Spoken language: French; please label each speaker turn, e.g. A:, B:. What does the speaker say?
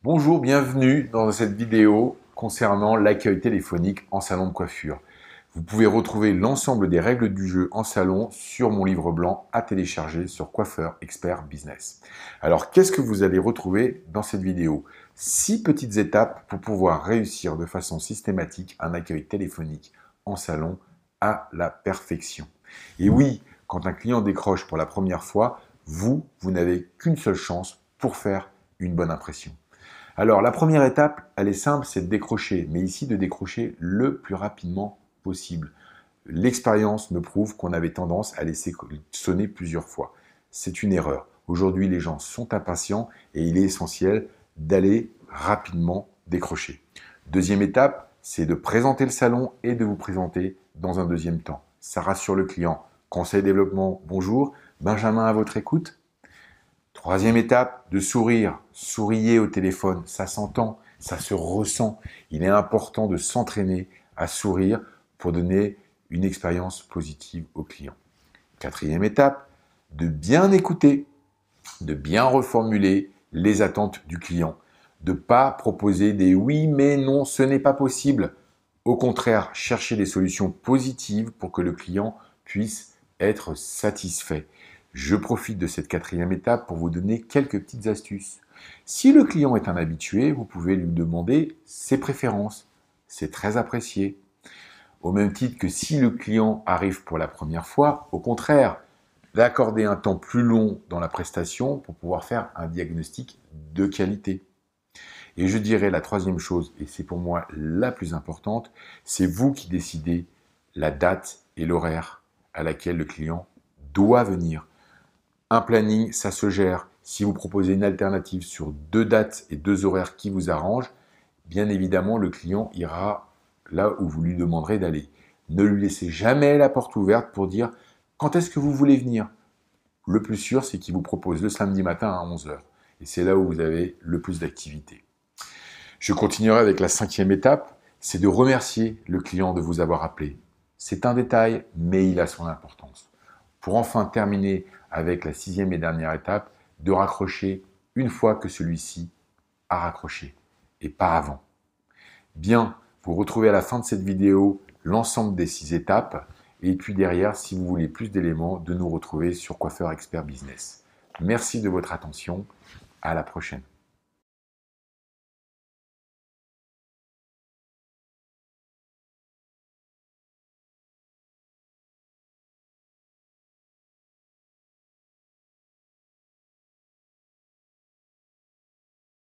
A: Bonjour, bienvenue dans cette vidéo concernant l'accueil téléphonique en salon de coiffure. Vous pouvez retrouver l'ensemble des règles du jeu en salon sur mon livre blanc à télécharger sur Coiffeur Expert Business. Alors, qu'est-ce que vous allez retrouver dans cette vidéo? 6 petites étapes pour pouvoir réussir de façon systématique un accueil téléphonique en salon à la perfection. Et oui, quand un client décroche pour la première fois, vous n'avez qu'une seule chance pour faire une bonne impression. Alors, la première étape, elle est simple, c'est de décrocher, mais ici de décrocher le plus rapidement possible. L'expérience me prouve qu'on avait tendance à laisser sonner plusieurs fois. C'est une erreur. Aujourd'hui, les gens sont impatients et il est essentiel d'aller rapidement décrocher. Deuxième étape, c'est de présenter le salon et de vous présenter dans un deuxième temps. Ça rassure le client. Conseil développement, bonjour, Benjamin à votre écoute. Troisième étape, de sourire. Souriez au téléphone, ça s'entend, ça se ressent. Il est important de s'entraîner à sourire pour donner une expérience positive au client. Quatrième étape, de bien écouter, de bien reformuler les attentes du client. De ne pas proposer des oui, mais non, ce n'est pas possible. Au contraire, chercher des solutions positives pour que le client puisse être satisfait. Je profite de cette quatrième étape pour vous donner quelques petites astuces. Si le client est un habitué, vous pouvez lui demander ses préférences. C'est très apprécié. Au même titre que si le client arrive pour la première fois, au contraire, d'accorder un temps plus long dans la prestation pour pouvoir faire un diagnostic de qualité. Et je dirais la troisième chose, et c'est pour moi la plus importante, c'est vous qui décidez la date et l'horaire à laquelle le client doit venir. Un planning, ça se gère. Si vous proposez une alternative sur 2 dates et 2 horaires qui vous arrangent, bien évidemment, le client ira là où vous lui demanderez d'aller. Ne lui laissez jamais la porte ouverte pour dire « Quand est-ce que vous voulez venir ?» Le plus sûr, c'est qu'il vous propose le samedi matin à 11 h. Et c'est là où vous avez le plus d'activité. Je continuerai avec la 5e étape, c'est de remercier le client de vous avoir appelé. C'est un détail, mais il a son importance. Pour enfin terminer avec la 6e et dernière étape, de raccrocher une fois que celui-ci a raccroché, et pas avant. Bien, vous retrouvez à la fin de cette vidéo l'ensemble des 6 étapes, et puis derrière, si vous voulez plus d'éléments, de nous retrouver sur Coiffeur Expert Business. Merci de votre attention, à la prochaine.